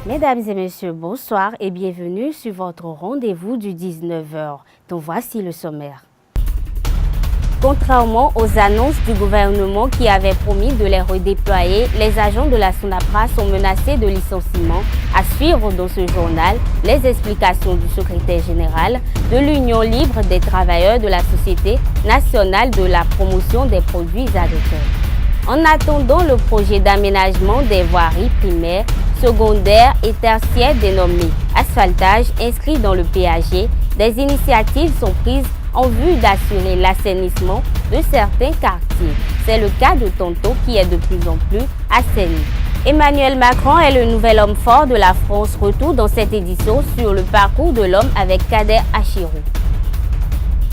Mesdames et messieurs, bonsoir et bienvenue sur votre rendez-vous du 19h. Donc voici le sommaire. Contrairement aux annonces du gouvernement qui avait promis de les redéployer, les agents de la SONAPRA sont menacés de licenciement. À suivre dans ce journal, les explications du secrétaire général de l'Union libre des travailleurs de la Société nationale de la promotion des produits agricoles. En attendant le projet d'aménagement des voiries primaires, secondaires et tertiaires dénommé asphaltage inscrit dans le PAG, des initiatives sont prises en vue d'assurer l'assainissement de certains quartiers. C'est le cas de Tonto qui est de plus en plus assaini. Emmanuel Macron est le nouvel homme fort de la France. Retour dans cette édition sur le parcours de l'homme avec Kader Achirou.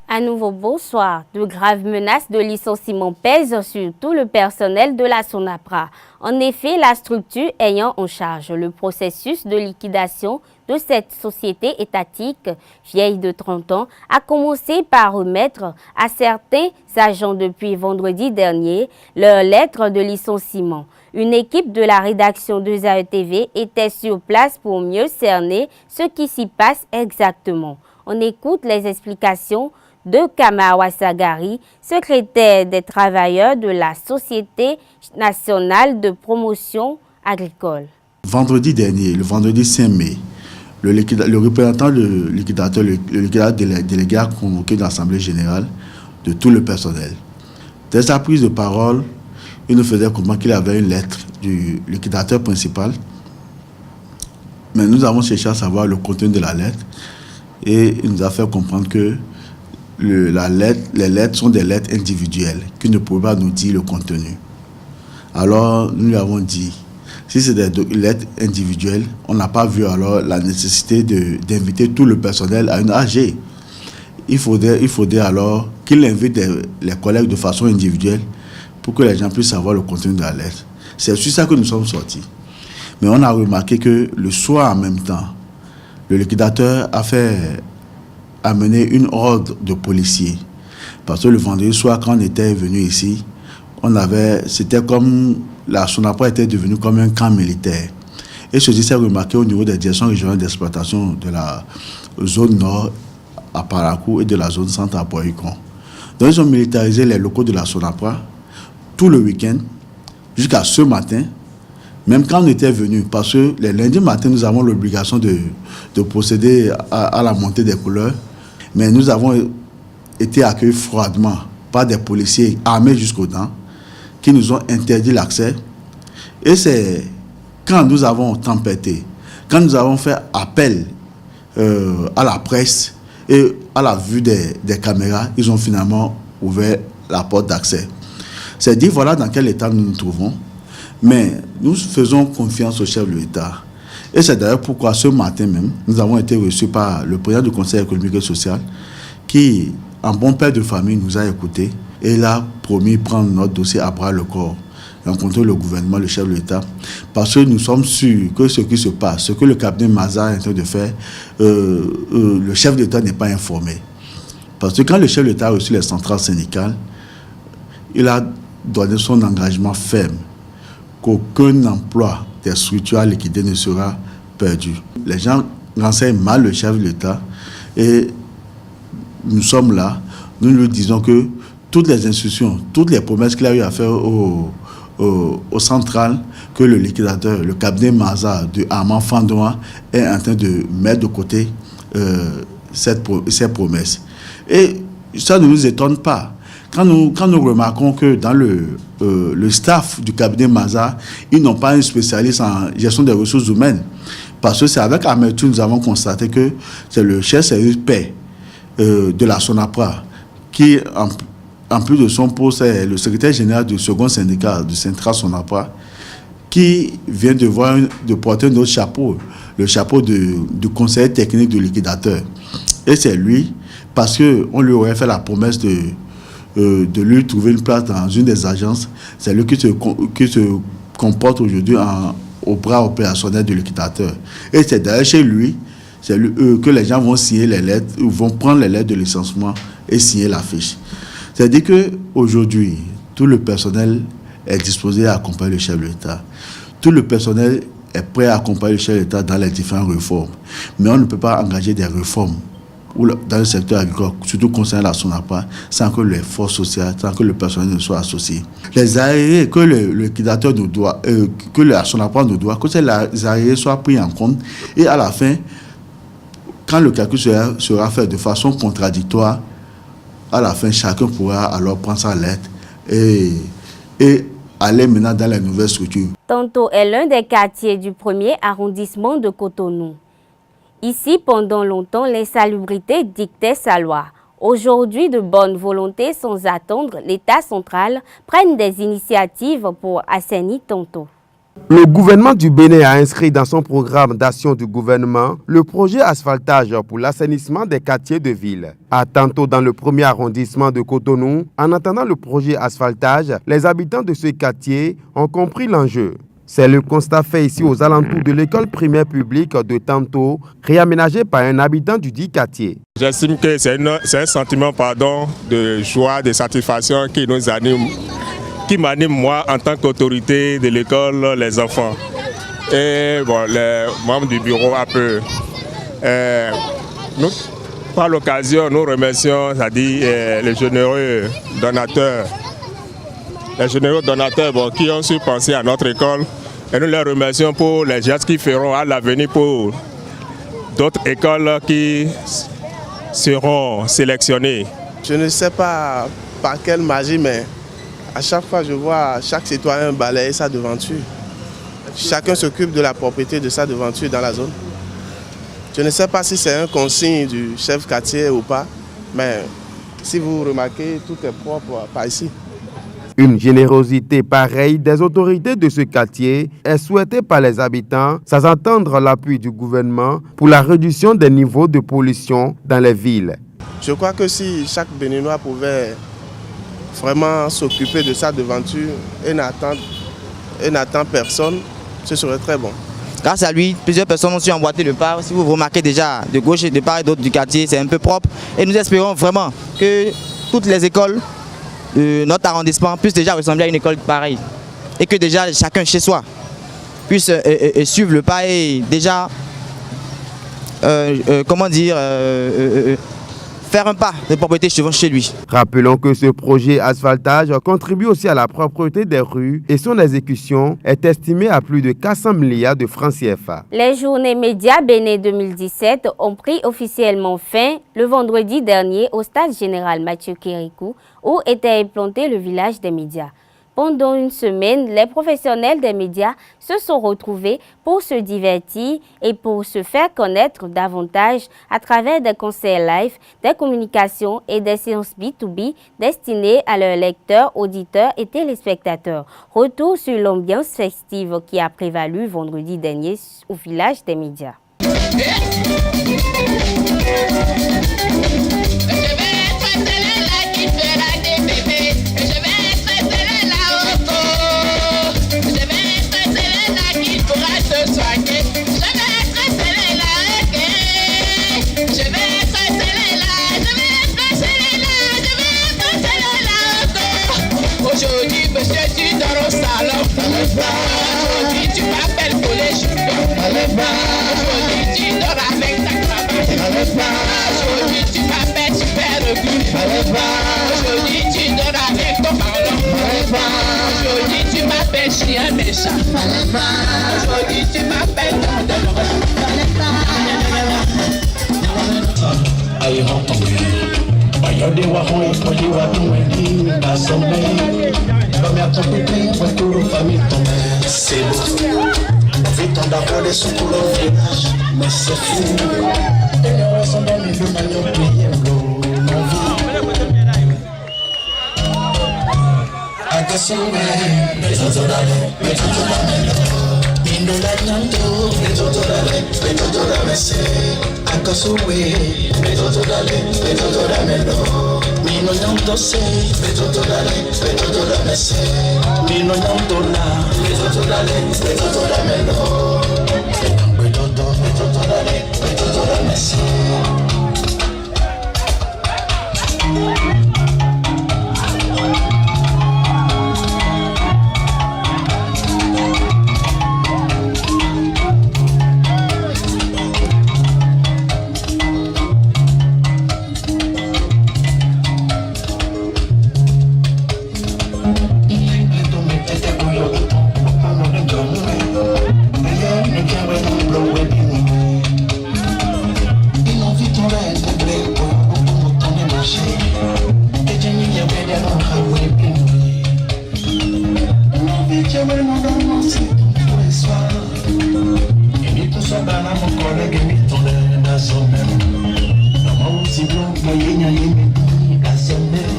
À nouveau, bonsoir. De graves menaces de licenciement pèsent sur tout le personnel de la SONAPRA. En effet, la structure ayant en charge le processus de liquidation de cette société étatique vieille de 30 ans a commencé par remettre à certains agents depuis vendredi dernier leur lettre de licenciement. Une équipe de la rédaction de ZAE-TV était sur place pour mieux cerner ce qui s'y passe exactement. On écoute les explications de Kamawa Sagari, secrétaire des travailleurs de la Société nationale de promotion agricole. Vendredi dernier, le vendredi 5 mai, le représentant du liquidateur, le liquidateur délégué a convoqué l'Assemblée générale de tout le personnel. Dès sa prise de parole, il nous faisait comprendre qu'il avait une lettre du liquidateur principal, mais nous avons cherché à savoir le contenu de la lettre et il nous a fait comprendre que les lettres sont des lettres individuelles qui ne pouvaient pas nous dire le contenu. Alors, nous lui avons dit, si c'est des lettres individuelles, on n'a pas vu alors la nécessité d'inviter tout le personnel à une AG. Il faudrait alors qu'il invite les collègues de façon individuelle pour que les gens puissent savoir le contenu de la lettre. C'est sur ça que nous sommes sortis. Mais on a remarqué que le soir en même temps, le liquidateur a mené une horde de policiers. Parce que le vendredi soir, quand on était venu ici, c'était comme la SONAPRA était devenue comme un camp militaire. Et ceci s'est remarqué au niveau des directions régionales d'exploitation de la zone nord à Parakou et de la zone centre à Boycon. Donc ils ont militarisé les locaux de la SONAPRA tout le week-end jusqu'à ce matin. Même quand on était venu, parce que les lundis matin, nous avons l'obligation de procéder à la montée des couleurs. Mais nous avons été accueillis froidement par des policiers armés jusqu'aux dents qui nous ont interdit l'accès. Et c'est quand nous avons tempêté, quand nous avons fait appel à la presse et à la vue des caméras, ils ont finalement ouvert la porte d'accès. C'est dit, voilà dans quel état nous nous trouvons. Mais nous faisons confiance au chef de l'État. Et c'est d'ailleurs pourquoi ce matin même, nous avons été reçus par le président du Conseil économique et social qui, en bon père de famille, nous a écoutés et il a promis prendre notre dossier à bras le corps, rencontrer le gouvernement, le chef de l'État, parce que nous sommes sûrs que ce qui se passe, ce que le cabinet Maza est en train de faire, le chef de l'État n'est pas informé. Parce que quand le chef de l'État a reçu les centrales syndicales, il a donné son engagement ferme qu'aucun emploi des structures à liquider ne sera perdu. Les gens renseignent mal le chef de l'État et nous sommes là, nous lui disons que toutes les institutions, toutes les promesses qu'il a eu à faire aux centrales, que le liquidateur, le cabinet Maza de Armand Fandoa est en train de mettre de côté ces promesses. Et ça ne nous étonne pas. Quand nous remarquons que dans le staff du cabinet Maza, ils n'ont pas un spécialiste en gestion des ressources humaines. Parce que c'est avec amertume que nous avons constaté que c'est le chef service paix de la SONAPRA qui, en plus de son poste, est le secrétaire général du second syndicat du Central SONAPRA qui vient de porter notre chapeau, le chapeau du conseiller technique du liquidateur. Et c'est lui, parce qu'on lui aurait fait la promesse de lui trouver une place dans une des agences, c'est lui qui se comporte aujourd'hui au bras opérationnel du liquidateur. Et c'est d'ailleurs chez lui, que les gens vont signer les lettres, vont prendre les lettres de licenciement et signer la fiche. C'est-à-dire qu'aujourd'hui, tout le personnel est disposé à accompagner le chef de l'État. Tout le personnel est prêt à accompagner le chef d'État dans les différentes réformes. Mais on ne peut pas engager des réformes dans le secteur agricole, surtout concernant la SONAPRA, sans que les forces sociales, sans que le personnel ne soit associé. Les arriérés que le liquidateur nous doit, que la SONAPRA nous doit, que ces arriérés soient pris en compte. Et à la fin, quand le calcul sera fait de façon contradictoire, à la fin, chacun pourra alors prendre sa lettre et aller maintenant dans les nouvelles structures. Tanto est l'un des quartiers du premier arrondissement de Cotonou. Ici, pendant longtemps, l'insalubrité dictait sa loi. Aujourd'hui, de bonne volonté, sans attendre, l'État central prenne des initiatives pour assainir Tanto. Le gouvernement du Bénin a inscrit dans son programme d'action du gouvernement le projet asphaltage pour l'assainissement des quartiers de ville. À Tanto, dans le premier arrondissement de Cotonou, en attendant le projet asphaltage, les habitants de ce quartier ont compris l'enjeu. C'est le constat fait ici aux alentours de l'école primaire publique de Tanto, réaménagée par un habitant du dit quartier. J'estime que c'est un sentiment de joie, de satisfaction qui nous anime, qui m'anime moi en tant qu'autorité de l'école, les enfants. Et bon, les membres du bureau un peu. Nous, par l'occasion, nous remercions les généreux donateurs. Les généraux donateurs qui ont su penser à notre école et nous les remercions pour les gestes qu'ils feront à l'avenir pour d'autres écoles qui seront sélectionnées. Je ne sais pas par quelle magie, mais à chaque fois je vois chaque citoyen balayer sa devanture. Chacun s'occupe de la propriété de sa devanture dans la zone. Je ne sais pas si c'est un consigne du chef quartier ou pas, mais si vous remarquez, tout est propre par ici. Une générosité pareille des autorités de ce quartier est souhaitée par les habitants, sans attendre l'appui du gouvernement pour la réduction des niveaux de pollution dans les villes. Je crois que si chaque Béninois pouvait vraiment s'occuper de sa devanture et n'attend personne, ce serait très bon. Grâce à lui, plusieurs personnes ont su emboîter le pas. Si vous remarquez déjà, de gauche et de part et d'autre du quartier, c'est un peu propre. Et nous espérons vraiment que toutes les écoles notre arrondissement puisse déjà ressembler à une école pareille et que déjà chacun chez soi puisse suivre le pas et déjà faire un pas de propreté chez lui. Rappelons que ce projet asphaltage contribue aussi à la propreté des rues et son exécution est estimée à plus de 400 milliards de francs CFA. Les journées médias Bénin 2017 ont pris officiellement fin le vendredi dernier au stade général Mathieu Kérékou où était implanté le village des médias. Pendant une semaine, les professionnels des médias se sont retrouvés pour se divertir et pour se faire connaître davantage à travers des concerts live, des communications et des séances B2B destinées à leurs lecteurs, auditeurs et téléspectateurs. Retour sur l'ambiance festive qui a prévalu vendredi dernier au village des médias. Aujourd'hui, monsieur, tu dors au salon. Aujourd'hui, tu m'appelles pour les cheveux. Aujourd'hui, tu dors avec ta cravate. Aujourd'hui, tu m'appelles super good. Aujourd'hui, tu dors avec ton ballon. Aujourd'hui, tu m'appelles chien méchant. Aujourd'hui, tu m'appelles ton démon. Ayode wa hon ipoji wa dunwendi asombe Bami atopete wa kuro fami tombe C'est beau Viton d'avoir des soucours au village Mais c'est fou Et les raisons dans les deux manions pliés l'eau Mon vie Akasome Metoto dale Indo la nyanto Metoto dale se Akasome Metoto dale Mino nyanto se Metoto dale se Mino nyanto na Metoto dale Metoto dale se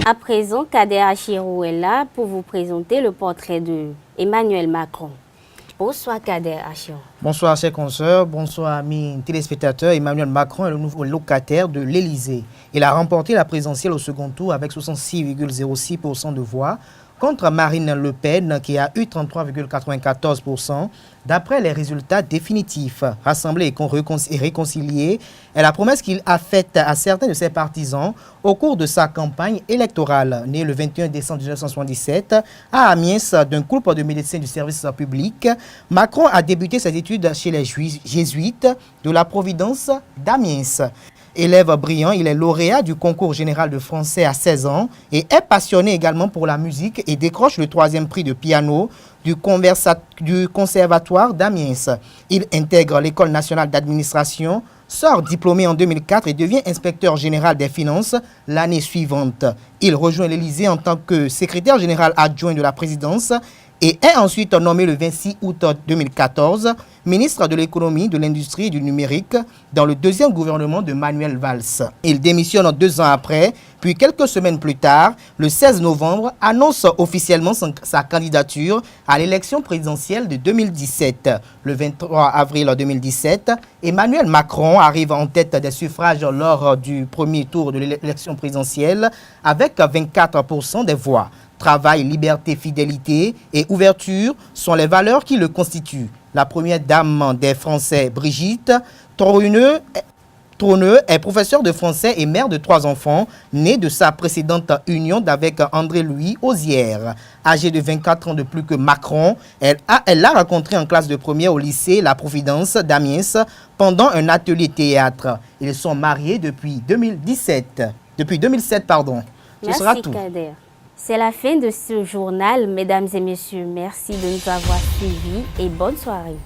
À présent, Kader Achirou est là pour vous présenter le portrait de Emmanuel Macron. Bonsoir Kader Achirou. Bonsoir chers consoeurs, bonsoir amis téléspectateurs. Emmanuel Macron est le nouveau locataire de l'Élysée. Il a remporté la présidentielle au second tour avec 66,06% de voix contre Marine Le Pen qui a eu 33,94%. D'après les résultats définitifs, rassemblés et réconciliés, est la promesse qu'il a faite à certains de ses partisans au cours de sa campagne électorale. Né le 21 décembre 1977 à Amiens d'un groupe de médecins du service public, Macron a débuté ses études chez les jésuites de la Providence d'Amiens. Élève brillant, il est lauréat du concours général de français à 16 ans et est passionné également pour la musique et décroche le 3e prix de piano du conservatoire d'Amiens. Il intègre l'école nationale d'administration, sort diplômé en 2004 et devient inspecteur général des finances l'année suivante. Il rejoint l'Élysée en tant que secrétaire général adjoint de la présidence et est ensuite nommé le 26 août 2014 ministre de l'économie, de l'industrie et du numérique dans le 2e gouvernement de Manuel Valls. Il démissionne 2 ans après, puis quelques semaines plus tard, le 16 novembre, annonce officiellement sa candidature à l'élection présidentielle de 2017. Le 23 avril 2017, Emmanuel Macron arrive en tête des suffrages lors du premier tour de l'élection présidentielle avec 24% des voix. Travail, liberté, fidélité et ouverture sont les valeurs qui le constituent. La première dame des Français, Brigitte Troneux, est professeure de français et mère de 3 enfants, née de sa précédente union avec André-Louis Ozière. Âgée de 24 ans de plus que Macron, elle l'a rencontré en classe de première au lycée La Providence d'Amiens pendant un atelier théâtre. Ils sont mariés depuis 2017. Depuis 2007, pardon. Ce Merci sera tout. Kader. C'est la fin de ce journal. Mesdames et messieurs, merci de nous avoir suivis et bonne soirée.